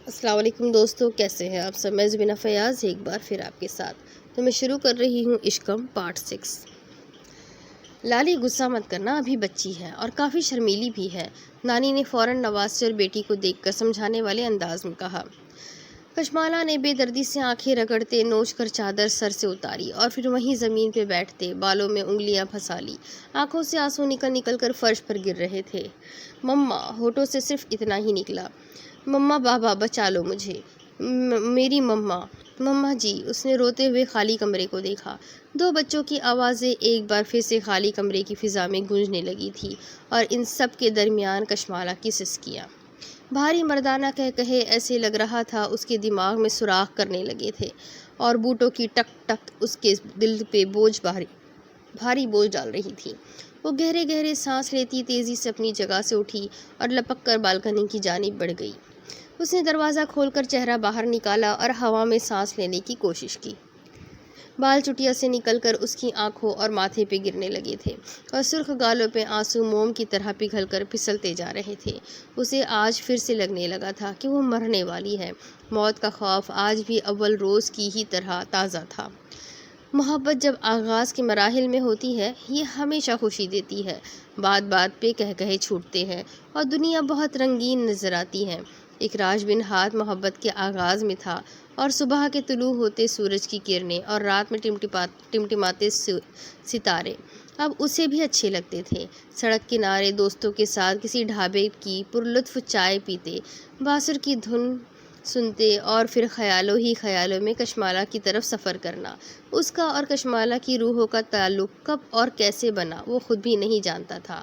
السلام علیکم دوستو، کیسے ہیں آپ سب؟ میں زبینہ فیاض ایک بار پھر آپ کے ساتھ تو میں شروع کر رہی ہوں عشقم پارٹ 6۔ لالی غصہ مت کرنا، ابھی بچی ہے اور کافی شرمیلی بھی ہے، نانی نے فوراً نواز سے اور بیٹی کو دیکھ کر سمجھانے والے انداز میں کہا۔ کشمالہ نے بے دردی سے آنکھیں رگڑتے نوچ کر چادر سر سے اتاری اور پھر وہیں زمین پہ بیٹھتے بالوں میں انگلیاں پھنسا لی، آنکھوں سے آنسو نکل کر فرش پر گر رہے تھے۔ مما، ہونٹوں سے صرف اتنا ہی نکلا۔ مما بابا بچا لو مجھے، میری مما، مما جی۔ اس نے روتے ہوئے خالی کمرے کو دیکھا۔ دو بچوں کی آوازیں ایک بار پھر سے خالی کمرے کی فضا میں گونجنے لگی تھی اور ان سب کے درمیان کشمالہ کی سسکیاں، بھاری مردانہ کہے ایسے لگ رہا تھا اس کے دماغ میں سوراخ کرنے لگے تھے، اور بوٹوں کی ٹک ٹک اس کے دل پہ بھاری بوجھ ڈال رہی تھی۔ وہ گہرے گہرے سانس لیتی تیزی سے اپنی جگہ سے اٹھی اور لپک کر بالکنی کی جانب بڑھ گئی۔ اس نے دروازہ کھول کر چہرہ باہر نکالا اور ہوا میں سانس لینے کی کوشش کی۔ بال چٹیا سے نکل کر اس کی آنکھوں اور ماتھے پہ گرنے لگے تھے اور سرخ گالوں پہ آنسو موم کی طرح پگھل کر پھسلتے جا رہے تھے۔ اسے آج پھر سے لگنے لگا تھا کہ وہ مرنے والی ہے۔ موت کا خوف آج بھی اول روز کی ہی طرح تازہ تھا۔ محبت جب آغاز کے مراحل میں ہوتی ہے، یہ ہمیشہ خوشی دیتی ہے، بات بات پہ کہے چھوٹتے ہیں اور دنیا بہت رنگین نظر آتی ہے۔ اکراش بن ہاتھ محبت کے آغاز میں تھا، اور صبح کے طلوع ہوتے سورج کی کرنیں اور رات میں ٹمٹماتے ستارے اب اسے بھی اچھے لگتے تھے۔ سڑک کنارے دوستوں کے ساتھ کسی ڈھابے کی پرلطف چائے پیتے، بانسر کی دھن سنتے اور پھر خیالوں ہی خیالوں میں کشمالہ کی طرف سفر کرنا۔ اس کا اور کشمالہ کی روحوں کا تعلق کب اور کیسے بنا وہ خود بھی نہیں جانتا تھا۔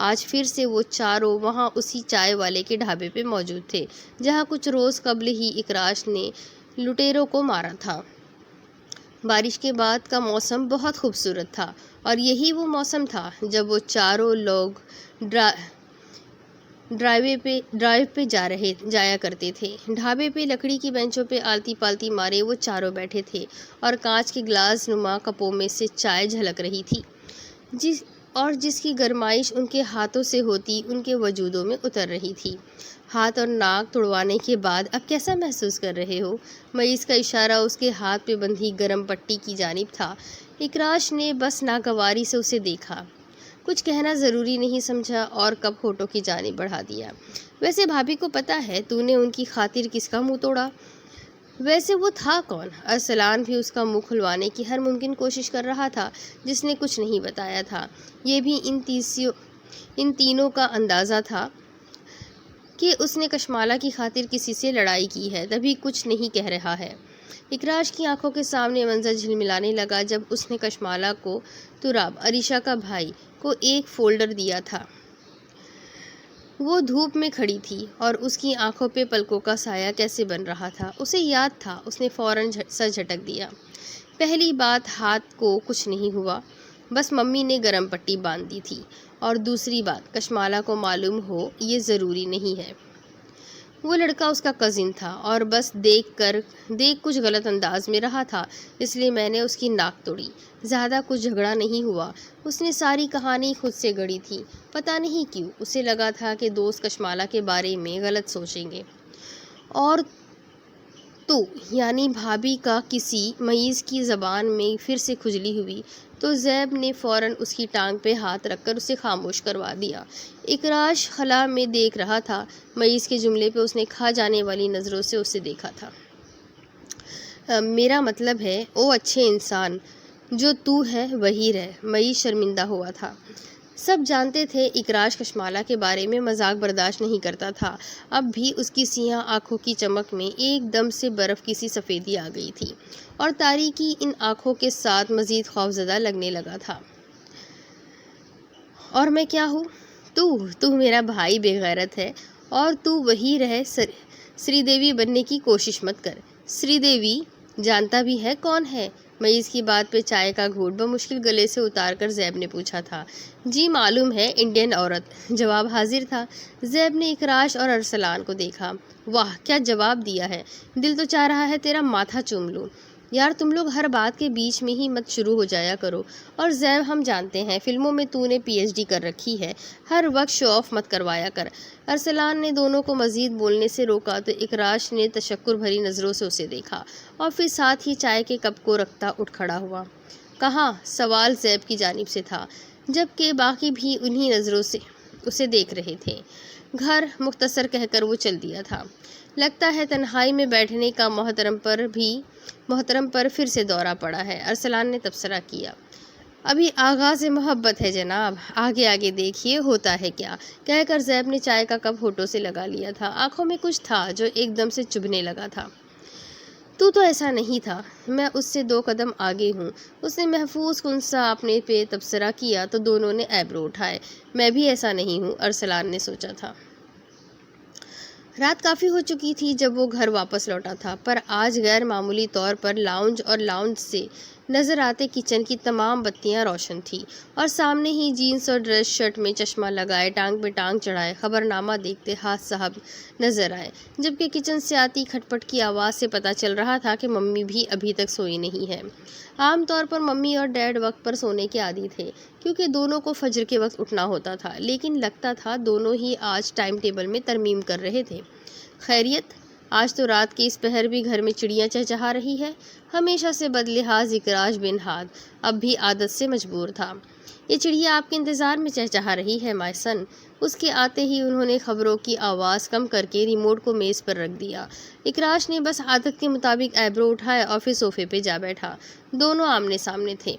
آج پھر سے وہ چاروں وہاں اسی چائے والے کے ڈھابے پہ موجود تھے جہاں کچھ روز قبل ہی اکراش نے لٹیروں کو مارا تھا۔ بارش کے بعد کا موسم بہت خوبصورت تھا، اور یہی وہ موسم تھا جب وہ چاروں لوگ ڈرائیو پہ جایا کرتے تھے۔ ڈھابے پہ لکڑی کی بینچوں پہ آلتی پالتی مارے وہ چاروں بیٹھے تھے اور کانچ کے گلاس نما کپوں میں سے چائے جھلک رہی تھی، جس کی گرمائش ان کے ہاتھوں سے ہوتی ان کے وجودوں میں اتر رہی تھی۔ ہاتھ اور ناک تڑوانے کے بعد اب کیسا محسوس کر رہے ہو؟ معیز کا اشارہ اس کے ہاتھ پہ بندھی گرم پٹی کی جانب تھا۔ اکراش نے بس ناگواری سے اسے دیکھا، کچھ کہنا ضروری نہیں سمجھا اور کپ ہونٹوں کی جانب بڑھا دیا۔ ویسے بھابھی کو پتا ہے تو نے ان کی خاطر کس کا منہ توڑا؟ ویسے وہ تھا کون؟ ارسلان بھی اس کا منہ کھلوانے کی ہر ممکن کوشش کر رہا تھا، جس نے کچھ نہیں بتایا تھا۔ یہ بھی ان تینوں کا اندازہ تھا کہ اس نے کشمالہ کی خاطر کسی سے لڑائی کی ہے، تبھی کچھ نہیں کہہ رہا ہے۔ اکراش کی آنکھوں کے سامنے منظر جھلملانے لگا جب اس نے کشمالہ کو تراب، عریشہ کا بھائی، کو ایک فولڈر دیا تھا۔ وہ دھوپ میں کھڑی تھی اور اس کی آنکھوں پہ پلکوں کا سایہ کیسے بن رہا تھا اسے یاد تھا۔ اس نے فوراً سر جھٹک دیا۔ پہلی بات، ہاتھ کو کچھ نہیں ہوا، بس ممی نے گرم پٹی باندھ دی تھی، اور دوسری بات، کشمالہ کو معلوم ہو یہ ضروری نہیں ہے۔ وہ لڑکا اس کا کزن تھا اور بس دیکھ کچھ غلط انداز میں رہا تھا، اس لیے میں نے اس کی ناک توڑی۔ زیادہ کچھ جھگڑا نہیں ہوا۔ اس نے ساری کہانی خود سے گڑھی تھی، پتہ نہیں کیوں اسے لگا تھا کہ دوست کشمالہ کے بارے میں غلط سوچیں گے۔ اور تو یعنی بھابھی کا کسی معیز کی زبان میں پھر سے کھجلی ہوئی تو زیب نے فوراً اس کی ٹانگ پہ ہاتھ رکھ کر اسے خاموش کروا دیا۔ اکراش خلا میں دیکھ رہا تھا، معیز کے جملے پہ اس نے کھا جانے والی نظروں سے اسے دیکھا تھا۔ میرا مطلب ہے او اچھے انسان، جو تو ہے وہی رہ۔ معیز شرمندہ ہوا تھا۔ سب جانتے تھے اکراش کشمالہ کے بارے میں مذاق برداشت نہیں کرتا تھا، اب بھی اس کی سیاہ آنکھوں کی چمک میں ایک دم سے برف کی سی سفیدی آ گئی تھی، اور تاریکی ان آنکھوں کے ساتھ مزید خوفزدہ لگنے لگا تھا۔ اور میں کیا ہوں؟ تو میرا بھائی بے غیرت ہے، اور تو وہی رہ، سری دیوی بننے کی کوشش مت کر۔ سری دیوی جانتا بھی ہے کون ہے؟ معیز کی بات پہ چائے کا گھونٹ بمشکل گلے سے اتار کر زیب نے پوچھا تھا۔ جی معلوم ہے، انڈین عورت، جواب حاضر تھا۔ زیب نے اکراش اور ارسلان کو دیکھا۔ واہ کیا جواب دیا ہے، دل تو چاہ رہا ہے تیرا ماتھا چوم لوں۔ یار تم لوگ ہر بات کے بیچ میں ہی مت شروع ہو جایا کرو۔ اور زیب ہم جانتے ہیں فلموں میں تو نے PhD کر رکھی ہے، ہر وقت شو آف مت کروایا کر۔ ارسلان نے دونوں کو مزید بولنے سے روکا تو اکراش نے تشکر بھری نظروں سے اسے دیکھا اور پھر ساتھ ہی چائے کے کپ کو رکھتا اٹھ کھڑا ہوا۔ کہاں؟ سوال زیب کی جانب سے تھا، جبکہ باقی بھی انہی نظروں سے اسے دیکھ رہے تھے۔ گھر، مختصر کہہ کر وہ چل دیا تھا۔ لگتا ہے تنہائی میں بیٹھنے کا محترم پر پھر سے دورہ پڑا ہے، ارسلان نے تبصرہ کیا۔ ابھی آغاز محبت ہے جناب، آگے آگے دیکھیے ہوتا ہے کیا، کہہ کر زیب نے چائے کا کپ ہونٹوں سے لگا لیا تھا۔ آنکھوں میں کچھ تھا جو ایک دم سے چبھنے لگا تھا۔ تو ایسا نہیں تھا، میں اس سے 2 قدم آگے ہوں۔ اس نے محفوظ کن سا اپنے پہ تبصرہ کیا تو دونوں نے ایبرو اٹھائے۔ میں بھی ایسا نہیں ہوں، ارسلان نے سوچا تھا۔ رات کافی ہو چکی تھی جب وہ گھر واپس لوٹا تھا، پر آج غیر معمولی طور پر لاؤنج سے نظر آتے کچن کی تمام بتیاں روشن تھیں اور سامنے ہی جینس اور ڈریس شرٹ میں چشمہ لگائے، ٹانگ پہ ٹانگ چڑھائے خبرنامہ دیکھتے ہاتھ صاحب نظر آئے، جبکہ کچن سے آتی کھٹ پٹ کی آواز سے پتہ چل رہا تھا کہ ممی بھی ابھی تک سوئی نہیں ہے۔ عام طور پر ممی اور ڈیڈ وقت پر سونے کے عادی تھے کیونکہ دونوں کو فجر کے وقت اٹھنا ہوتا تھا، لیکن لگتا تھا دونوں ہی آج ٹائم ٹیبل میں ترمیم کر رہے تھے۔ خیریت؟ آج تو رات کے اس پہر بھی گھر میں چڑیاں چہچہا رہی ہے۔ ہمیشہ سے بدلحاظ اکراش بن ہاد اب بھی عادت سے مجبور تھا۔ یہ چڑیا آپ کے انتظار میں چہچہا رہی ہے مائی سن۔ اس کے آتے ہی انہوں نے خبروں کی آواز کم کر کے ریموٹ کو میز پر رکھ دیا۔ اکراش نے بس عادت کے مطابق ایبرو اٹھائے اور پھر صوفے پہ جا بیٹھا۔ دونوں آمنے سامنے تھے۔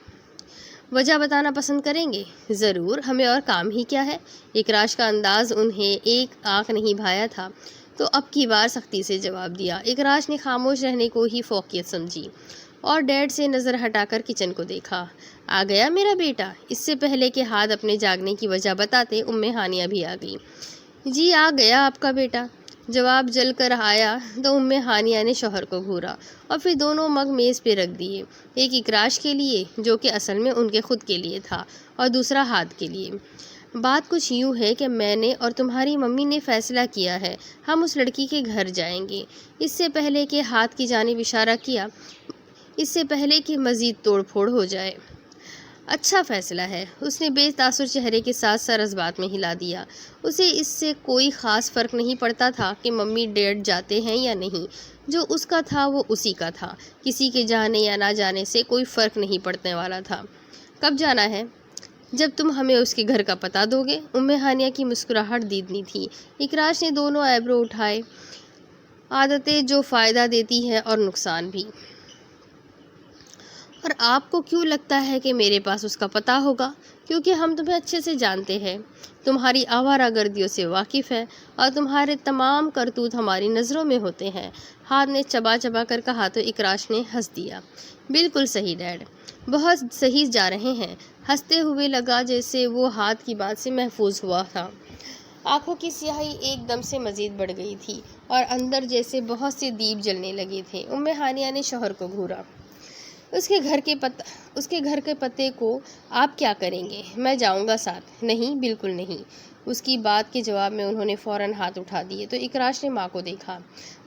وجہ بتانا پسند کریں گے؟ ضرور، ہمیں اور کام ہی کیا ہے؟ اکراش کا انداز انہیں ایک آنکھ نہیں بھایا تھا تو اب کی بار سختی سے جواب دیا۔ اکراش نے خاموش رہنے کو ہی فوقیت سمجھی اور ڈیڈ سے نظر ہٹا کر کچن کو دیکھا۔ آ گیا میرا بیٹا؟ اس سے پہلے کہ ہاتھ اپنے جاگنے کی وجہ بتاتے ہانیہ بھی آ گئی۔ جی آ گیا آپ کا بیٹا، جواب جل کر آیا تو ہانیہ نے شوہر کو گھورا اور پھر دونوں مگ میز پہ رکھ دیے، ایک اکراش کے لیے جو کہ اصل میں ان کے خود کے لیے تھا اور دوسرا ہاتھ کے لیے۔ بات کچھ یوں ہے کہ میں نے اور تمہاری ممی نے فیصلہ کیا ہے ہم اس لڑکی کے گھر جائیں گے۔ اس سے پہلے کہ ہاتھ کی جانب اشارہ کیا، اس سے پہلے کہ مزید توڑ پھوڑ ہو جائے۔ اچھا فیصلہ ہے، اس نے بے تاثر چہرے کے ساتھ سر اس بات میں ہلا دیا۔ اسے اس سے کوئی خاص فرق نہیں پڑتا تھا کہ ممی ڈیڈ جاتے ہیں یا نہیں، جو اس کا تھا وہ اسی کا تھا، کسی کے جانے یا نہ جانے سے کوئی فرق نہیں پڑنے والا تھا۔ کب جانا ہے؟ جب تم ہمیں اس کے گھر کا پتہ دو گے۔ ہانیہ کی مسکراہٹ دیدنی تھی۔ اکراش نے دونوں ایبرو اٹھائے۔ عادتیں جو فائدہ دیتی ہے اور نقصان بھی۔ اور آپ کو کیوں لگتا ہے کہ میرے پاس اس کا پتہ ہوگا؟ کیونکہ ہم تمہیں اچھے سے جانتے ہیں، تمہاری آوارہ گردیوں سے واقف ہیں اور تمہارے تمام کرتوت ہماری نظروں میں ہوتے ہیں۔ ہاتھ نے چبا چبا کر کہا تو اکراش نے ہنس دیا۔ بالکل صحیح ڈیڈ، بہت صحیح جا رہے ہیں۔ ہنستے ہوئے لگا جیسے وہ ہاتھ کی بات سے محفوظ ہوا تھا۔ آنکھوں کی سیاہی ایک دم سے مزید بڑھ گئی تھی اور اندر جیسے بہت سے دیپ جلنے لگے تھے۔ ہانیہ نے شوہر کو گھورا۔ اس کے گھر کے پتے کو آپ کیا کریں گے؟ میں جاؤں گا ساتھ۔ نہیں، بالکل نہیں۔ اس کی بات کے جواب میں انہوں نے فوراً ہاتھ اٹھا دیے تو اکراش نے ماں کو دیکھا۔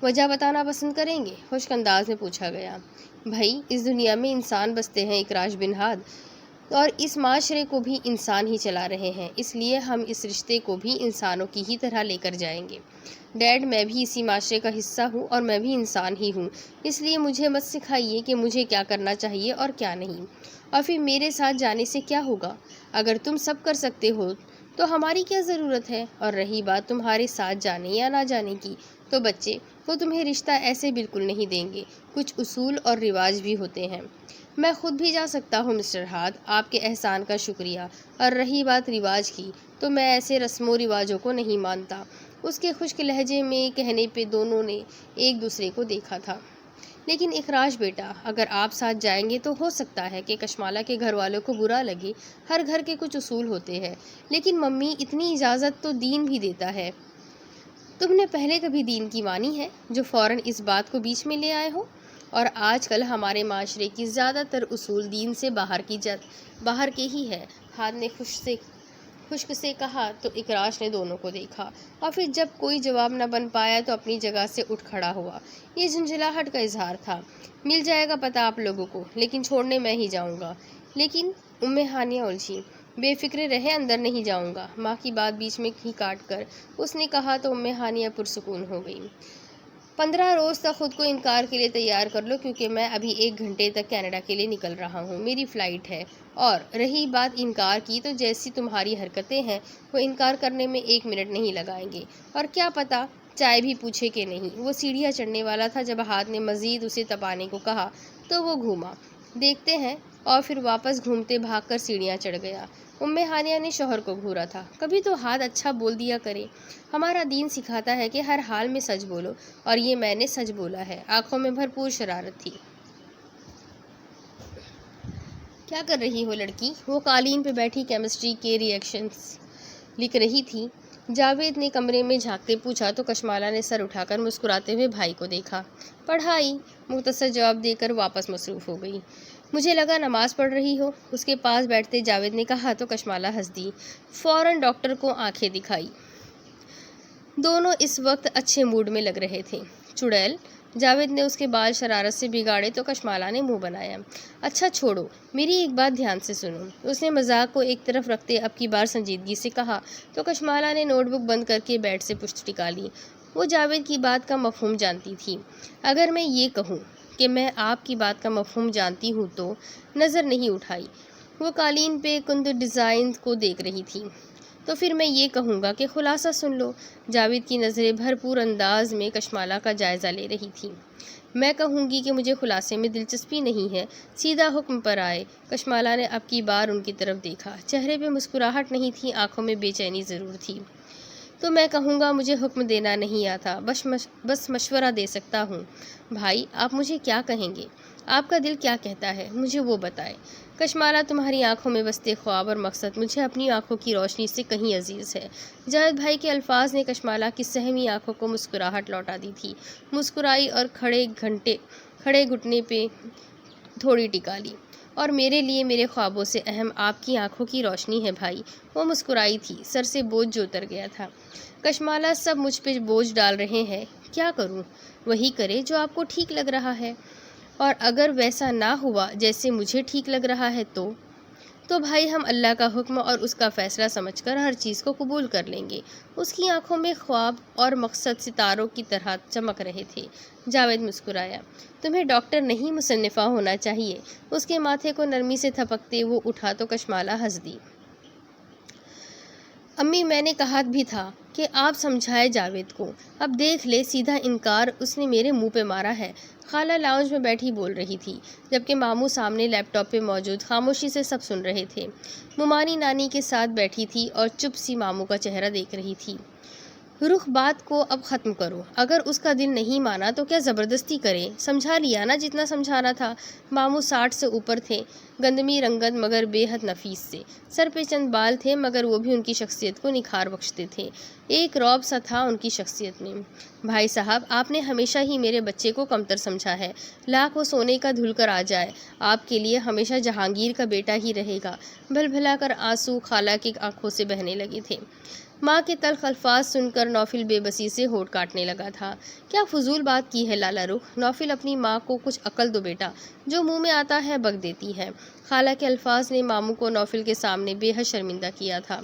وجہ بتانا پسند کریں گے؟ خشک انداز میں پوچھا گیا۔ بھائی، اس دنیا میں انسان بستے ہیں اکراش بن ہاد، اور اس معاشرے کو بھی انسان ہی چلا رہے ہیں، اس لیے ہم اس رشتے کو بھی انسانوں کی ہی طرح لے کر جائیں گے۔ ڈیڈ، میں بھی اسی معاشرے کا حصہ ہوں اور میں بھی انسان ہی ہوں، اس لیے مجھے مت سکھائیے کہ مجھے کیا کرنا چاہیے اور کیا نہیں۔ اور پھر میرے ساتھ جانے سے کیا ہوگا؟ اگر تم سب کر سکتے ہو تو ہماری کیا ضرورت ہے؟ اور رہی بات تمہارے ساتھ جانے یا نہ جانے کی، تو بچے وہ تمہیں رشتہ ایسے بالکل نہیں دیں گے، کچھ اصول اور رواج بھی ہوتے ہیں۔ میں خود بھی جا سکتا ہوں مسٹر ہاتھ، آپ کے احسان کا شکریہ۔ اور رہی بات رواج کی، تو میں ایسے رسم و رواجوں کو نہیں مانتا۔ اس کے خشک لہجے میں کہنے پہ دونوں نے ایک دوسرے کو دیکھا تھا۔ لیکن اکراش بیٹا، اگر آپ ساتھ جائیں گے تو ہو سکتا ہے کہ کشمالہ کے گھر والوں کو برا لگے، ہر گھر کے کچھ اصول ہوتے ہیں، لیکن ممی اتنی اجازت تو دین بھی دیتا ہے۔ تم نے پہلے کبھی دین کی مانی ہے جو فوراً اس بات کو بیچ میں لے آئے ہو؟ اور آج کل ہمارے معاشرے کی زیادہ تر اصول دین سے باہر کے ہی ہے۔ ہاتھ نے خشک سے کہا تو اکراش نے دونوں کو دیکھا اور پھر جب کوئی جواب نہ بن پایا تو اپنی جگہ سے اٹھ کھڑا ہوا۔ یہ جھنجھلاہٹ کا اظہار تھا۔ مل جائے گا پتہ آپ لوگوں کو، لیکن چھوڑنے میں ہی جاؤں گا۔ لیکن ہانیہ الجھی۔ بے فکرے رہے، اندر نہیں جاؤں گا، ماں کی بات بیچ میں ہی کاٹ کر اس نے کہا تو ہانیہ پرسکون ہو گئی۔ 15 روز تک خود کو انکار کے لیے تیار کر لو، کیونکہ میں ابھی 1 گھنٹے تک کینیڈا کے لیے نکل رہا ہوں، میری فلائٹ ہے۔ اور رہی بات انکار کی، تو جیسی تمہاری حرکتیں ہیں وہ انکار کرنے میں 1 منٹ نہیں لگائیں گے۔ اور کیا پتہ چائے بھی پوچھے کہ نہیں۔ وہ سیڑھیاں چڑھنے والا تھا جب ہاتھ نے مزید اسے تپانے کو کہا تو وہ گھوما، دیکھتے ہیں، اور پھر واپس گھومتے بھاگ کر سیڑھیاں چڑھ گیا۔ ہانیہ نے شوہر کو گھورا تھا، کبھی تو ہاتھ اچھا بول دیا کرے، ہمارا دین سکھاتا ہے کہ ہر حال میں سچ بولو، اور یہ میں نے سچ بولا ہے۔ آنکھوں میں بھرپور شرارت تھی۔ کیا کر رہی ہو لڑکی؟ وہ قالین پہ بیٹھی کیمسٹری کے ریئیکشنز لکھ رہی تھی۔ جاوید نے کمرے میں جھانکتے پوچھا تو کشمالہ نے سر اٹھا کر مسکراتے ہوئے بھائی کو دیکھا۔ پڑھائی، مختصر جواب دے کر واپس مصروف ہو گئی۔ مجھے لگا نماز پڑھ رہی ہو، اس کے پاس بیٹھتے جاوید نے کہا تو کشمالہ ہنس دی۔ فوراً ڈاکٹر کو آنکھیں دکھائی۔ دونوں اس وقت اچھے موڈ میں لگ رہے تھے۔ چڑیل، جاوید نے اس کے بال شرارت سے بگاڑے تو کشمالہ نے منہ بنایا۔ اچھا چھوڑو، میری ایک بات دھیان سے سنو، اس نے مذاق کو ایک طرف رکھتے اب کی بار سنجیدگی سے کہا تو کشمالہ نے نوٹ بک بند کر کے بیڈ سے پشت ٹکا لی۔ وہ جاوید کی بات کا مفہوم جانتی تھی۔ اگر میں یہ کہوں کہ میں آپ کی بات کا مفہوم جانتی ہوں تو نظر نہیں اٹھائی۔ وہ قالین پہ کند ڈیزائن کو دیکھ رہی تھی۔ تو پھر میں یہ کہوں گا کہ خلاصہ سن لو۔ جاوید کی نظریں بھرپور انداز میں کشمالہ کا جائزہ لے رہی تھیں۔ میں کہوں گی کہ مجھے خلاصے میں دلچسپی نہیں ہے، سیدھا حکم پر آئے۔ کشمالہ نے اب کی بار ان کی طرف دیکھا۔ چہرے پہ مسکراہٹ نہیں تھی، آنکھوں میں بے چینی ضرور تھی۔ تو میں کہوں گا مجھے حکم دینا نہیں آتا، بس مشورہ دے سکتا ہوں۔ بھائی، آپ مجھے کیا کہیں گے؟ آپ کا دل کیا کہتا ہے، مجھے وہ بتائے۔ کشمالہ، تمہاری آنکھوں میں بستے خواب اور مقصد مجھے اپنی آنکھوں کی روشنی سے کہیں عزیز ہے۔ جاوید بھائی کے الفاظ نے کشمالہ کی سہمی آنکھوں کو مسکراہٹ لوٹا دی تھی۔ مسکرائی اور کھڑے گھٹنے پہ تھوڑی ٹکا لی۔ اور میرے لیے میرے خوابوں سے اہم آپ کی آنکھوں کی روشنی ہے بھائی۔ وہ مسکرائی تھی، سر سے بوجھ جو اتر گیا تھا۔ کشمالہ، سب مجھ پہ بوجھ ڈال رہے ہیں، کیا کروں؟ وہی کرے جو آپ کو ٹھیک لگ رہا ہے، اور اگر ویسا نہ ہوا جیسے مجھے ٹھیک لگ رہا ہے تو بھائی ہم اللہ کا حکم اور اس کا فیصلہ سمجھ کر ہر چیز کو قبول کر لیں گے۔ اس کی آنکھوں میں خواب اور مقصد ستاروں کی طرح چمک رہے تھے۔ جاوید مسکرایا۔ تمہیں ڈاکٹر نہیں مصنفہ ہونا چاہیے۔ اس کے ماتھے کو نرمی سے تھپکتے وہ اٹھا تو کشمالہ ہنس دی۔ امی، میں نے کہا بھی تھا کہ آپ سمجھائے جاوید کو، اب دیکھ لے سیدھا انکار اس نے میرے منہ پہ مارا ہے۔ خالہ لاؤنج میں بیٹھی بول رہی تھی، جبکہ ماموں سامنے لیپ ٹاپ پہ موجود خاموشی سے سب سن رہے تھے۔ ممانی نانی کے ساتھ بیٹھی تھی اور چپ سی ماموں کا چہرہ دیکھ رہی تھی۔ رخ، بات کو اب ختم کرو، اگر اس کا دل نہیں مانا تو کیا زبردستی کرے؟ سمجھا لیا نا جتنا سمجھانا تھا۔ ماموں 60 سے اوپر تھے، گندمی رنگت مگر بے حد نفیس سے، سر پہ چند بال تھے مگر وہ بھی ان کی شخصیت کو نکھار بخشتے تھے۔ ایک رعب سا تھا ان کی شخصیت میں۔ بھائی صاحب، آپ نے ہمیشہ ہی میرے بچے کو کمتر سمجھا ہے، لاکھ وہ سونے کا دھل کر آ جائے، آپ کے لیے ہمیشہ جہانگیر کا بیٹا ہی رہے گا۔ بھل بھلا کر آنسو خالہ کی آنکھوں سے بہنے لگے تھے۔ ماں کے تلخ الفاظ سن کر نوفل بے بسی سے ہونٹ کاٹنے لگا تھا۔ کیا فضول بات کی ہے لالا رخ، نوفل اپنی ماں کو کچھ عقل دو بیٹا، جو منہ میں آتا ہے بک دیتی ہے۔ خالہ کے الفاظ نے ماموں کو نوفل کے سامنے بے حد شرمندہ کیا تھا۔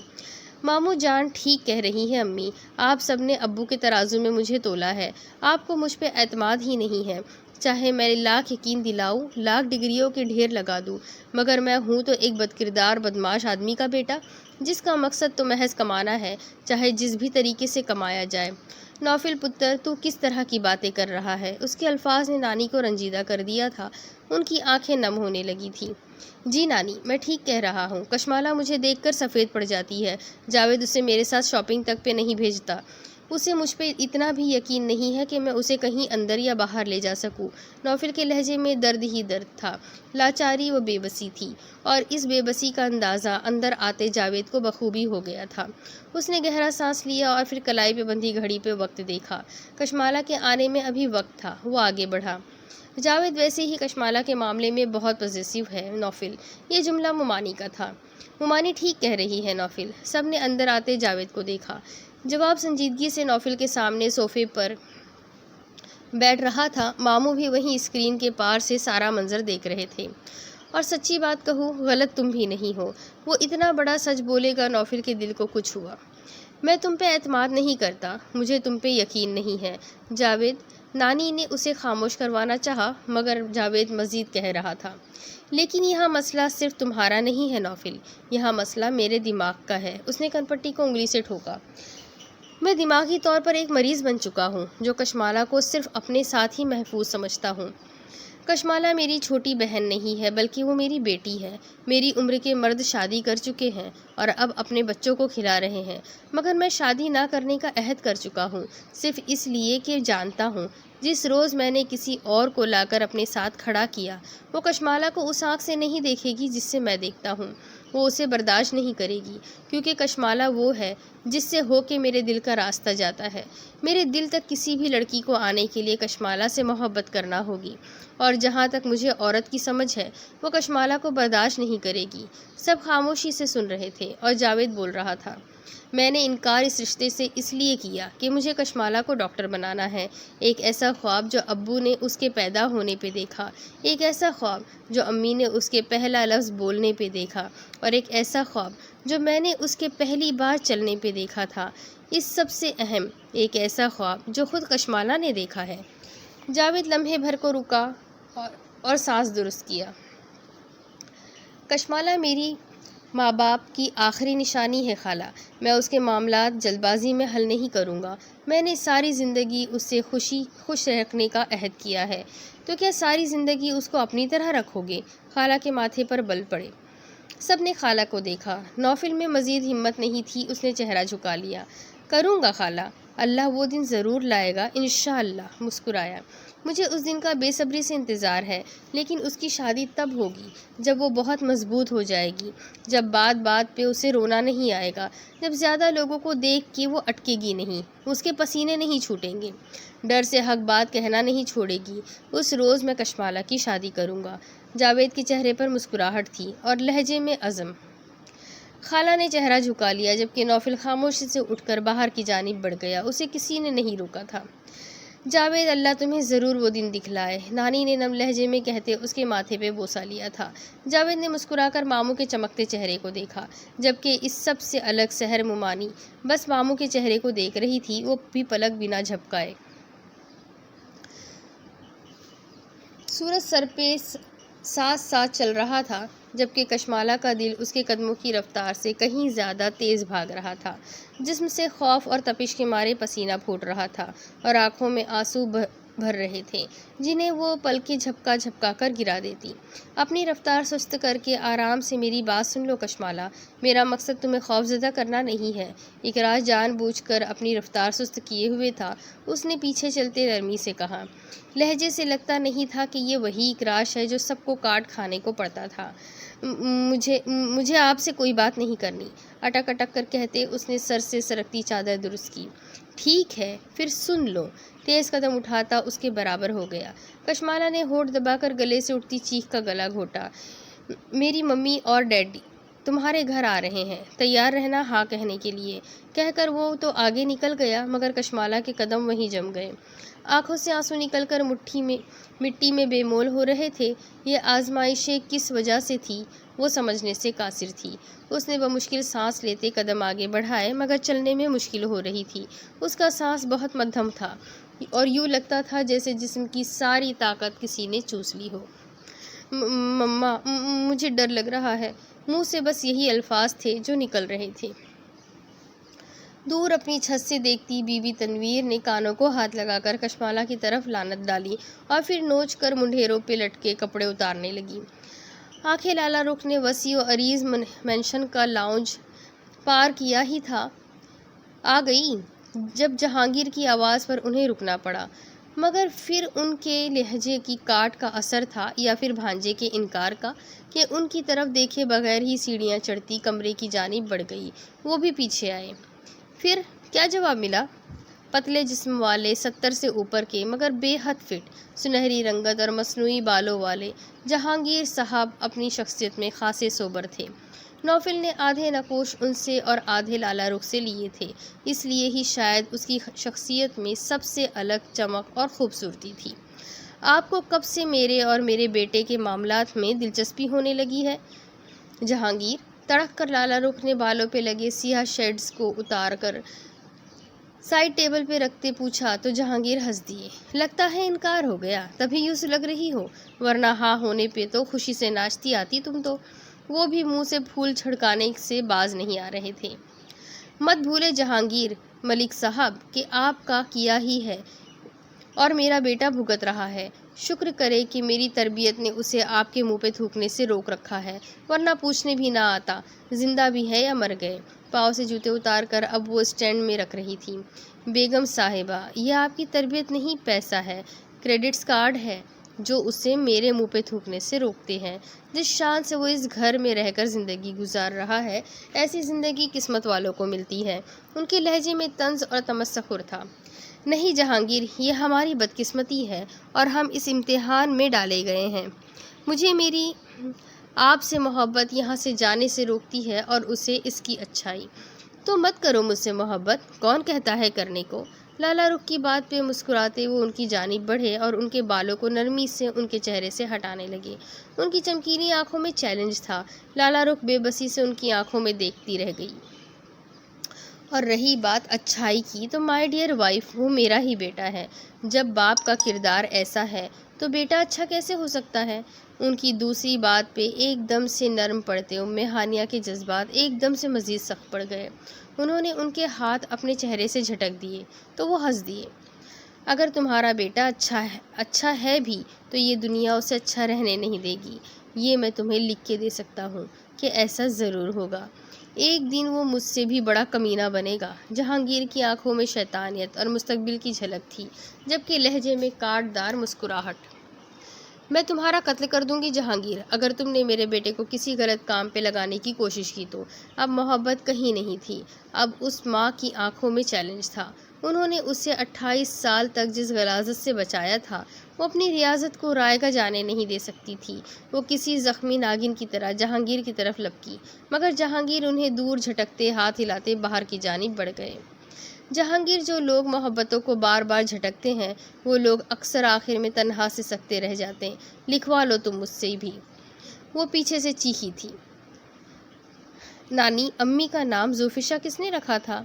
ماموں جان ٹھیک کہہ رہی ہے امی، آپ سب نے ابو کے ترازو میں مجھے تولا ہے، آپ کو مجھ پہ اعتماد ہی نہیں ہے۔ چاہے میں لاکھ یقین دلاؤں، لاکھ ڈگریوں کے ڈھیر لگا دوں، مگر میں ہوں تو ایک بدکردار بدماش آدمی کا بیٹا، جس کا مقصد تو محض کمانا ہے، چاہے جس بھی طریقے سے کمایا جائے۔ نوفل پتر، تو کس طرح کی باتیں کر رہا ہے؟ اس کے الفاظ نے نانی کو رنجیدہ کر دیا تھا۔ ان کی آنکھیں نم ہونے لگی تھیں۔ جی نانی، میں ٹھیک کہہ رہا ہوں۔ کشمالہ مجھے دیکھ کر سفید پڑ جاتی ہے۔ جاوید اسے میرے ساتھ شاپنگ تک پہ نہیں بھیجتا، اسے مجھ پہ اتنا بھی یقین نہیں ہے کہ میں اسے کہیں اندر یا باہر لے جا سکوں۔ نوفل کے لہجے میں درد ہی درد تھا، لاچاری و بے بسی تھی، اور اس بے بسی کا اندازہ اندر آتے جاوید کو بخوبی ہو گیا تھا۔ اس نے گہرا سانس لیا اور پھر کلائی پہ بندھی گھڑی پہ وقت دیکھا۔ کشمالہ کے آنے میں ابھی وقت تھا، وہ آگے بڑھا۔ جاوید ویسے ہی کشمالہ کے معاملے میں بہت پوزیسو ہے نوفل۔ یہ جملہ ممانی کا تھا۔ ممانی ٹھیک کہہ رہی ہے نوفل۔ سب نے اندر آتے جاوید کو دیکھا۔ جواب سنجیدگی سے نوفل کے سامنے صوفے پر بیٹھ رہا تھا۔ ماموں بھی وہیں اسکرین کے پار سے سارا منظر دیکھ رہے تھے۔ اور سچی بات کہوں، غلط تم بھی نہیں ہو۔ وہ اتنا بڑا سچ بولے گا، نوفل کے دل کو کچھ ہوا۔ میں تم پہ اعتماد نہیں کرتا، مجھے تم پہ یقین نہیں ہے جاوید۔ نانی نے اسے خاموش کروانا چاہا، مگر جاوید مزید کہہ رہا تھا۔ لیکن یہاں مسئلہ صرف تمہارا نہیں ہے نوفل، یہاں مسئلہ میرے دماغ کا ہے۔ اس نے کنپٹی کو انگلی سے ٹھوکا۔ میں دماغی طور پر ایک مریض بن چکا ہوں، جو کشمالہ کو صرف اپنے ساتھ ہی محفوظ سمجھتا ہوں۔ کشمالہ میری چھوٹی بہن نہیں ہے، بلکہ وہ میری بیٹی ہے۔ میری عمر کے مرد شادی کر چکے ہیں اور اب اپنے بچوں کو کھلا رہے ہیں، مگر میں شادی نہ کرنے کا عہد کر چکا ہوں، صرف اس لیے کہ جانتا ہوں جس روز میں نے کسی اور کو لا کر اپنے ساتھ کھڑا کیا، وہ کشمالہ کو اس آنکھ سے نہیں دیکھے گی جس سے میں دیکھتا ہوں۔ وہ اسے برداشت نہیں کرے گی، کیونکہ کشمالہ وہ ہے جس سے ہو کے میرے دل کا راستہ جاتا ہے۔ میرے دل تک کسی بھی لڑکی کو آنے کے لیے کشمالہ سے محبت کرنا ہوگی، اور جہاں تک مجھے عورت کی سمجھ ہے، وہ کشمالہ کو برداشت نہیں کرے گی۔ سب خاموشی سے سن رہے تھے اور جاوید بول رہا تھا۔ میں نے انکار اس رشتے سے اس لیے کیا کہ مجھے کشمالہ کو ڈاکٹر بنانا ہے۔ ایک ایسا خواب جو ابو نے اس کے پیدا ہونے پہ دیکھا، ایک ایسا خواب جو امی نے اس کے پہلا لفظ بولنے پہ دیکھا، اور ایک ایسا خواب جو میں نے اس کے پہلی بار چلنے پہ دیکھا تھا۔ اس سب سے اہم ایک ایسا خواب جو خود کشمالہ نے دیکھا ہے۔ جاوید لمحے بھر کو رکا اور سانس درست کیا۔ کشمالہ میری ماں باپ کی آخری نشانی ہے خالہ۔ میں اس کے معاملات جلد بازی میں حل نہیں کروں گا۔ میں نے ساری زندگی اس سے خوش رکھنے کا عہد کیا ہے، تو کیا ساری زندگی اس کو اپنی طرح رکھو گے؟ خالہ کے ماتھے پر بل پڑے۔ سب نے خالہ کو دیکھا۔ نوفل میں مزید ہمت نہیں تھی، اس نے چہرہ جھکا لیا۔ کروں گا خالہ، اللہ وہ دن ضرور لائے گا انشاءاللہ، مسکرایا۔ مجھے اس دن کا بے صبری سے انتظار ہے، لیکن اس کی شادی تب ہوگی جب وہ بہت مضبوط ہو جائے گی، جب بات بات پہ اسے رونا نہیں آئے گا، جب زیادہ لوگوں کو دیکھ کے وہ اٹکے گی نہیں، اس کے پسینے نہیں چھوٹیں گے، ڈر سے حق بات کہنا نہیں چھوڑے گی۔ اس روز میں کشمالہ کی شادی کروں گا۔ جاوید کے چہرے پر مسکراہٹ تھی اور لہجے میں عزم۔ خالہ نے چہرہ جھکا لیا، جبکہ نوفل خاموشی سے اٹھ کر باہر کی جانب بڑھ گیا۔ اسے کسی نے نہیں روکا تھا۔ جاوید، اللہ تمہیں ضرور وہ دن دکھلائے، نانی نے نم لہجے میں کہتے اس کے ماتھے پہ بوسہ لیا تھا۔ جاوید نے مسکرا کر ماموں کے چمکتے چہرے کو دیکھا، جبکہ اس سب سے الگ سحر ممانی بس ماموں کے چہرے کو دیکھ رہی تھی، وہ بھی پلک بنا جھپکائے۔ سورج سر پہ ساتھ ساتھ چل رہا تھا، جبکہ کشمالہ کا دل اس کے قدموں کی رفتار سے کہیں زیادہ تیز بھاگ رہا تھا۔ جسم سے خوف اور تپش کے مارے پسینہ پھوٹ رہا تھا اور آنکھوں میں آنسو بھر رہے تھے، جنہیں وہ پلکیں جھپکا جھپکا کر گرا دیتی۔ اپنی رفتار سست کر کے آرام سے میری بات سن لو کشمالہ، میرا مقصد تمہیں خوفزدہ کرنا نہیں ہے۔ اقراج جان بوجھ کر اپنی رفتار سست کیے ہوئے تھا، اس نے پیچھے چلتے نرمی سے کہا۔ لہجے سے لگتا نہیں تھا کہ یہ وہی اقراج ہے جو سب کو کاٹ کھانے کو پڑتا تھا۔ مجھے آپ سے کوئی بات نہیں کرنی، اٹک اٹک کر کہتے اس نے سر سے سرکتی چادر درست کی۔ ٹھیک ہے، پھر سن لو۔ تیز قدم اٹھاتا اس کے برابر ہو گیا۔ کشمالہ نے ہونٹ دبا کر گلے سے اٹھتی چیخ کا گلا گھونٹا۔ میری ممی اور ڈیڈی تمہارے گھر آ رہے ہیں، تیار رہنا ہاں کہنے کے لیے، کہہ کر وہ تو آگے نکل گیا، مگر کشمالہ کے قدم وہیں جم گئے۔ آنکھوں سے آنسو نکل کر مٹی میں بے مول ہو رہے تھے۔ یہ آزمائشیں کس وجہ سے تھی، وہ سمجھنے سے قاصر تھی۔ اس نے بمشکل سانس لیتے قدم آگے بڑھائے، مگر چلنے میں مشکل ہو رہی تھی۔ اس کا سانس بہت مدھم تھا اور یوں لگتا تھا جیسے جسم کی ساری طاقت کسی نے چوس لی ہو۔ مما، مجھے ڈر لگ رہا ہے۔ منہ سے بس یہی الفاظ تھے جو نکل رہے تھے۔ دور اپنی چھت سے دیکھتی بی بی تنویر نے کانوں کو ہاتھ لگا کر کشمالہ کی طرف لعنت ڈالی اور پھر نوچ کر منڈھیروں پہ لٹکے کپڑے اتارنے لگی۔ آنکھیں لالا رخ نے وسیع و عریض مینشن کا لاؤنج پار کیا ہی تھا، آ گئی، جب جہانگیر کی آواز پر انہیں رکنا پڑا، مگر پھر ان کے لہجے کی کاٹ کا اثر تھا یا پھر بھانجے کے انکار کا کہ ان کی طرف دیکھے بغیر ہی سیڑھیاں چڑھتی کمرے کی جانب بڑھ گئی۔ وہ بھی پیچھے آئے۔ پھر کیا جواب ملا؟ پتلے جسم والے 70 سے اوپر کے مگر بے حد فٹ، سنہری رنگت اور مصنوعی بالوں والے جہانگیر صاحب اپنی شخصیت میں خاصے سوبر تھے۔ نوفل نے آدھے نقوش ان سے اور آدھے لالا رخ سے لیے تھے، اس لیے ہی شاید اس کی شخصیت میں سب سے الگ چمک اور خوبصورتی تھی۔ آپ کو کب سے میرے اور میرے بیٹے کے معاملات میں دلچسپی ہونے لگی ہے؟ جہانگیر تڑک کر لالا رخ نے بالوں پہ لگے سیاہ شیڈز کو اتار کر سائڈ ٹیبل پہ رکھتے پوچھا تو جہانگیر ہنس دیے۔ لگتا ہے انکار ہو گیا، تبھی یوں سلگ رہی ہو، ورنہ ہاں ہونے پہ تو خوشی سے ناچتی آتی تم تو۔ وہ بھی منہ سے پھول چھڑکانے سے باز نہیں آ رہے تھے۔ مت بھولے جہانگیر ملک صاحب کہ آپ کا کیا ہی ہے اور میرا بیٹا بھگت رہا ہے۔ شکر کرے کہ میری تربیت نے اسے آپ کے منہ پہ تھوکنے سے روک رکھا ہے، ورنہ پوچھنے بھی نہ آتا زندہ بھی ہے یا مر گئے۔ پاؤں سے جوتے اتار کر اب وہ اسٹینڈ میں رکھ رہی تھی۔ بیگم صاحبہ، یہ آپ کی تربیت نہیں، پیسہ ہے، کریڈٹس کارڈ ہے جو اسے میرے منہ پہ تھوکنے سے روکتے ہیں۔ جس شان سے وہ اس گھر میں رہ کر زندگی گزار رہا ہے، ایسی زندگی قسمت والوں کو ملتی ہے۔ ان کے لہجے میں طنز اور تمسخر تھا۔ نہیں جہانگیر، یہ ہماری بدقسمتی ہے اور ہم اس امتحان میں ڈالے گئے ہیں۔ مجھے میری آپ سے محبت یہاں سے جانے سے روکتی ہے اور اسے اس کی اچھائی۔ تو مت کرو مجھ سے محبت، کون کہتا ہے کرنے کو؟ لالا رخ کی بات پہ مسکراتے وہ ان کی جانب بڑھے اور ان کے بالوں کو نرمی سے ان کے چہرے سے ہٹانے لگے۔ ان کی چمکیلی آنکھوں میں چیلنج تھا۔ لالا رخ بے بسی سے ان کی آنکھوں میں دیکھتی رہ گئی۔ اور رہی بات اچھائی کی تو مائی ڈیئر وائف، وہ میرا ہی بیٹا ہے۔ جب باپ کا کردار ایسا ہے تو بیٹا اچھا کیسے ہو سکتا ہے؟ ان کی دوسری بات پہ ایک دم سے نرم پڑتے ام ہانیہ کے جذبات ایک دم سے مزید سخت پڑ گئے۔ انہوں نے ان کے ہاتھ اپنے چہرے سے جھٹک دیے تو وہ ہنس دیے۔ اگر تمہارا بیٹا اچھا ہے بھی تو یہ دنیا اسے اچھا رہنے نہیں دے گی، یہ میں تمہیں لکھ کے دے سکتا ہوں کہ ایسا ضرور ہوگا۔ ایک دن وہ مجھ سے بھی بڑا کمینہ بنے گا۔ جہانگیر کی آنکھوں میں شیطانیت اور مستقبل کی جھلک تھی، جبکہ لہجے میں کاٹ دار مسکراہٹ۔ میں تمہارا قتل کر دوں گی جہانگیر، اگر تم نے میرے بیٹے کو کسی غلط کام پہ لگانے کی کوشش کی تو۔ اب محبت کہیں نہیں تھی، اب اس ماں کی آنکھوں میں چیلنج تھا۔ انہوں نے اسے 28 سال تک جس غلاظت سے بچایا تھا، وہ اپنی ریاضت کو رائگاں جانے نہیں دے سکتی تھی۔ وہ کسی زخمی ناگن کی طرح جہانگیر کی طرف لپکی، مگر جہانگیر انہیں دور جھٹکتے ہاتھ ہلاتے باہر کی جانب بڑھ گئے۔ جہانگیر، جو لوگ محبتوں کو بار بار جھٹکتے ہیں وہ لوگ اکثر آخر میں تنہا سے سکتے رہ جاتے ہیں، لکھوا لو تم مجھ سے بھی۔ وہ پیچھے سے چیخی تھی۔ نانی، امی کا نام ذوالفشا کس نے رکھا تھا؟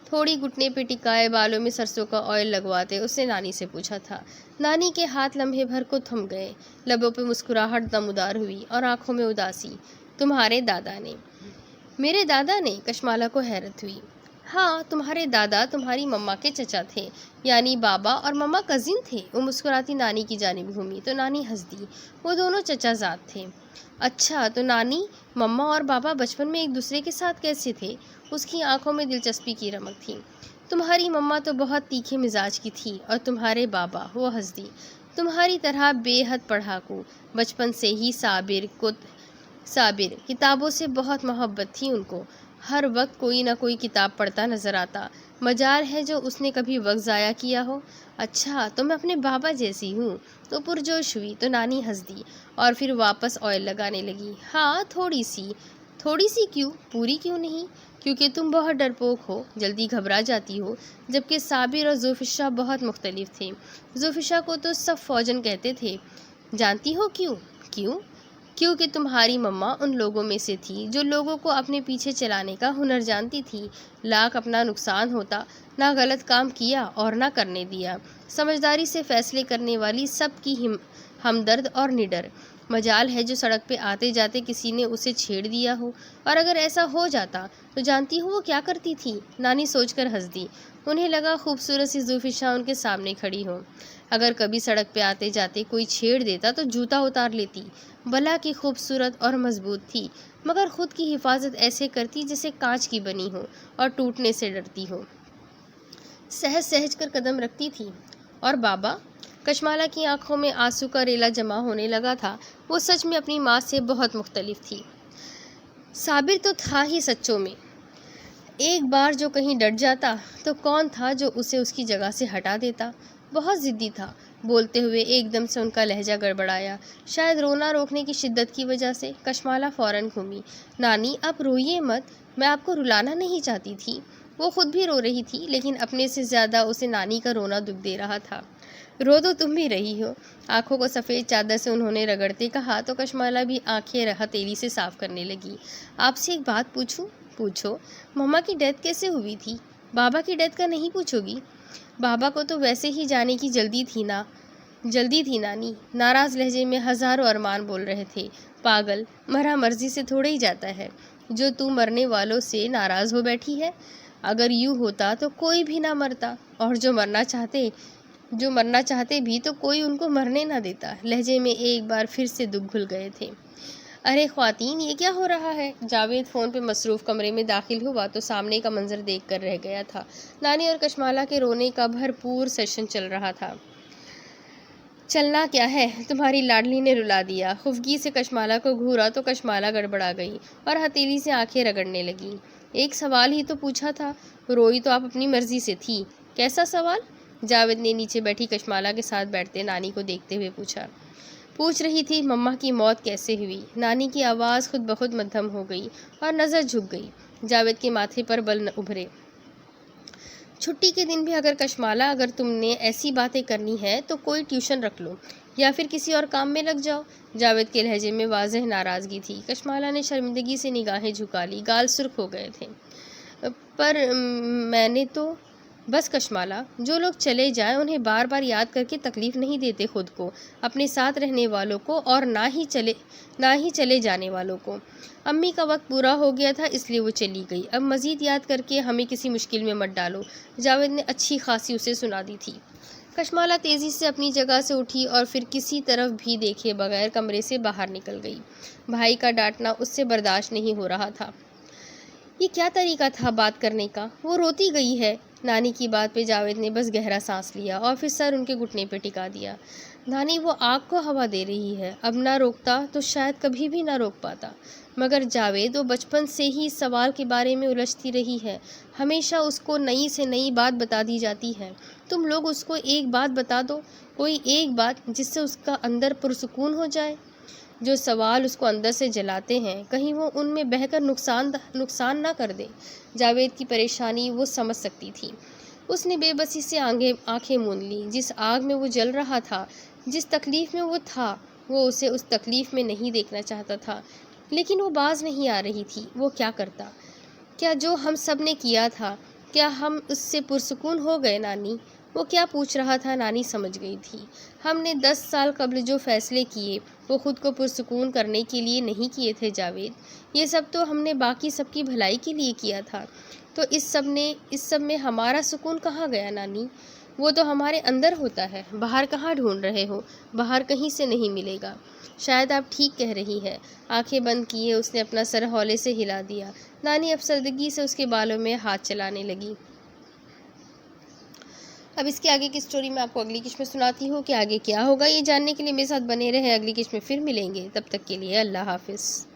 تھوڑی گھٹنے پہ ٹکائے بالوں میں سرسوں کا آئل لگواتے اس نے نانی سے پوچھا تھا۔ نانی کے ہاتھ لمحے بھر کو تھم گئے، لبوں پہ مسکراہٹ نمودار ہوئی اور آنکھوں میں اداسی۔ تمہارے دادا نے؟ میرے دادا نے؟ کشمالہ کو حیرت ہوئی۔ ہاں، تمہارے دادا تمہاری مما کے چچا تھے، یعنی بابا اور مما کزن تھے۔ وہ مسکراتی نانی کی جانب گھومی تو نانی ہنس دی۔ وہ دونوں چچا زاد تھے۔ اچھا، تو نانی، مما اور بابا بچپن میں ایک دوسرے کے ساتھ کیسے تھے؟ اس کی آنکھوں میں دلچسپی کی رمق تھی۔ تمہاری مما تو بہت تیکھے مزاج کی تھی اور تمہارے بابا، وہ ہنس دی، تمہاری طرح بے حد پڑھاکو، بچپن سے ہی صابر، کتابوں سے بہت محبت تھی ان کو، ہر وقت کوئی نہ کوئی کتاب پڑھتا نظر آتا۔ مجال ہے جو اس نے کبھی وقت ضائع کیا ہو۔ اچھا، تو میں اپنے بابا جیسی ہوں؟ تو پرجوش ہوئی تو نانی ہنس دی اور پھر واپس آئل لگانے لگی۔ ہاں، تھوڑی سی کیوں؟ پوری کیوں نہیں؟ کیونکہ تم بہت ڈرپوک ہو، جلدی گھبرا جاتی ہو، جبکہ صابر اور ذوالفشا بہت مختلف تھے۔ ذوالفشا کو تو سب فوجن کہتے تھے۔ جانتی ہو کیوں؟ کیونکہ تمہاری مما ان لوگوں میں سے تھی جو لوگوں کو اپنے پیچھے چلانے کا ہنر جانتی تھی۔ لاکھ اپنا نقصان ہوتا، نہ غلط کام کیا اور نہ کرنے دیا۔ سمجھداری سے فیصلے کرنے والی، سب کی ہمدرد اور نڈر۔ مجال ہے جو سڑک پہ آتے جاتے کسی نے اسے چھیڑ دیا ہو، اور اگر ایسا ہو جاتا تو جانتی ہو وہ کیا کرتی تھی؟ نانی سوچ کر ہنس دی۔ انہیں لگا خوبصورت سی ذوالفشا ان کے سامنے کھڑی ہو۔ اگر کبھی سڑک پہ آتے جاتے کوئی چھیڑ دیتا تو جوتا اتار لیتی۔ بھلا کی خوبصورت اور مضبوط تھی، مگر خود کی حفاظت ایسے کرتی جیسے کانچ کی بنی ہو اور ٹوٹنے سے ڈرتی ہو۔ سہج سہج کر قدم رکھتی تھی۔ اور بابا؟ کشمالہ کی آنکھوں میں آنسو کا ریلا جمع ہونے لگا تھا۔ وہ سچ میں اپنی ماں سے بہت مختلف تھی۔ صابر تو تھا ہی سچوں میں ایک بار جو کہیں ڈٹ جاتا تو کون تھا جو اسے اس کی جگہ سے ہٹا دیتا۔ بہت ضدی تھا۔ بولتے ہوئے ایک دم سے ان کا لہجہ گڑبڑایا، شاید رونا روکنے کی شدت کی وجہ سے۔ کشمالہ فوراً گھومی۔ نانی آپ روئیے مت، میں آپ کو رلانا نہیں چاہتی تھی۔ وہ خود بھی رو رہی تھی، لیکن اپنے سے زیادہ اسے نانی کا رونا دکھ دے رہا تھا۔ رو تو تم بھی رہی ہو، آنکھوں کو سفید چادر سے انہوں نے رگڑتے کہا تو کشمالہ بھی آنکھیں ہتھیلی سے صاف کرنے لگی۔ آپ سے ایک بات پوچھوں؟ پوچھو۔ مما کی ڈیتھ کیسے ہوئی تھی؟ بابا کی ڈیتھ کا نہیں پوچھو گی؟ بابا کو تو ویسے ہی جانے کی جلدی تھی نانی، ناراض لہجے میں ہزاروں ارمان بول رہے تھے۔ پاگل، مرا مرضی سے تھوڑے ہی جاتا ہے، جو تو مرنے والوں سے ناراض ہو بیٹھی ہے۔ اگر یوں ہوتا تو کوئی بھی نہ مرتا، اور جو مرنا چاہتے بھی تو کوئی ان کو مرنے نہ دیتا۔ لہجے میں ایک بار پھر سے دکھ گھل گئے تھے۔ ارے خواتین، یہ کیا ہو رہا ہے؟ جاوید فون پہ مصروف کمرے میں داخل ہوا تو سامنے کا منظر دیکھ کر رہ گیا تھا۔ نانی اور کشمالہ کے رونے کا بھرپور سیشن چل رہا تھا۔ چلنا کیا ہے، تمہاری لاڈلی نے رلا دیا۔ خفگی سے کشمالہ کو گھورا تو کشمالہ گڑبڑا گئی اور ہتھیلی سے آنکھیں رگڑنے لگی۔ ایک سوال ہی تو پوچھا تھا، روئی تو آپ اپنی مرضی سے تھی۔ کیسا سوال؟ جاوید نے نیچے بیٹھی کشمالہ کے ساتھ بیٹھتے نانی کو دیکھتے ہوئے پوچھا۔ پوچھ رہی تھی مما کی موت کیسے ہوئی۔ نانی کی آواز خود بخود مدھم ہو گئی اور نظر جھک گئی۔ جاوید کے ماتھے پر بل ابھرے۔ چھٹی کے دن بھی اگر تم نے ایسی باتیں کرنی ہے تو کوئی ٹیوشن رکھ لو یا پھر کسی اور کام میں لگ جاؤ۔ جاوید کے لہجے میں واضح ناراضگی تھی۔ کشمالہ نے شرمندگی سے نگاہیں جھکا لی، گال سرخ ہو گئے تھے۔ پر میں نے تو بس کشمالہ، جو لوگ چلے جائیں انہیں بار بار یاد کر کے تکلیف نہیں دیتے، خود کو، اپنے ساتھ رہنے والوں کو، اور نہ ہی چلے جانے والوں کو۔ امی کا وقت پورا ہو گیا تھا اس لیے وہ چلی گئی، اب مزید یاد کر کے ہمیں کسی مشکل میں مت ڈالو۔ جاوید نے اچھی خاصی اسے سنا دی تھی۔ کشمالہ تیزی سے اپنی جگہ سے اٹھی اور پھر کسی طرف بھی دیکھے بغیر کمرے سے باہر نکل گئی۔ بھائی کا ڈانٹنا اس سے برداشت نہیں ہو رہا تھا۔ یہ کیا طریقہ تھا بات کرنے کا؟ وہ روتی گئی ہے۔ نانی کی بات پہ جاوید نے بس گہرا سانس لیا اور پھر سر ان کے گھٹنے پہ ٹکا دیا۔ نانی، وہ آگ کو ہوا دے رہی ہے، اب نہ روکتا تو شاید کبھی بھی نہ روک پاتا۔ مگر جاوید، وہ بچپن سے ہی اس سوال کے بارے میں الجھتی رہی ہے، ہمیشہ اس کو نئی سے نئی بات بتا دی جاتی ہے۔ تم لوگ اس کو ایک بات بتا دو، کوئی ایک بات جس سے اس کا اندر پرسکون ہو جائے۔ جو سوال اس کو اندر سے جلاتے ہیں، کہیں وہ ان میں بہہ کر نقصان نہ کر دے۔ جاوید کی پریشانی وہ سمجھ سکتی تھی۔ اس نے بے بسی سے آنکھیں موند لیں۔ جس آگ میں وہ جل رہا تھا، جس تکلیف میں وہ تھا، وہ اسے اس تکلیف میں نہیں دیکھنا چاہتا تھا، لیکن وہ باز نہیں آ رہی تھی۔ وہ کیا کرتا؟ کیا جو ہم سب نے کیا تھا، کیا ہم اس سے پرسکون ہو گئے نانی؟ وہ کیا پوچھ رہا تھا نانی سمجھ گئی تھی۔ ہم نے 10 سال قبل جو فیصلے کیے وہ خود کو پرسکون کرنے کے لیے نہیں کیے تھے جاوید، یہ سب تو ہم نے باقی سب کی بھلائی کے لیے کیا تھا۔ تو اس سب میں ہمارا سکون کہاں گیا نانی؟ وہ تو ہمارے اندر ہوتا ہے، باہر کہاں ڈھونڈ رہے ہو؟ باہر کہیں سے نہیں ملے گا۔ شاید آپ ٹھیک کہہ رہی ہے۔ آنکھیں بند کیے اس نے اپنا سر ہولے سے ہلا دیا۔ نانی افسردگی سے اس کے بالوں میں ہاتھ چلانے لگی۔ اب اس کے آگے کی سٹوری میں آپ کو اگلی قسط میں سناتی ہوں کہ آگے کیا ہوگا۔ یہ جاننے کے لیے میرے ساتھ بنے رہیں، اگلی قسط میں پھر ملیں گے، تب تک کے لیے اللہ حافظ۔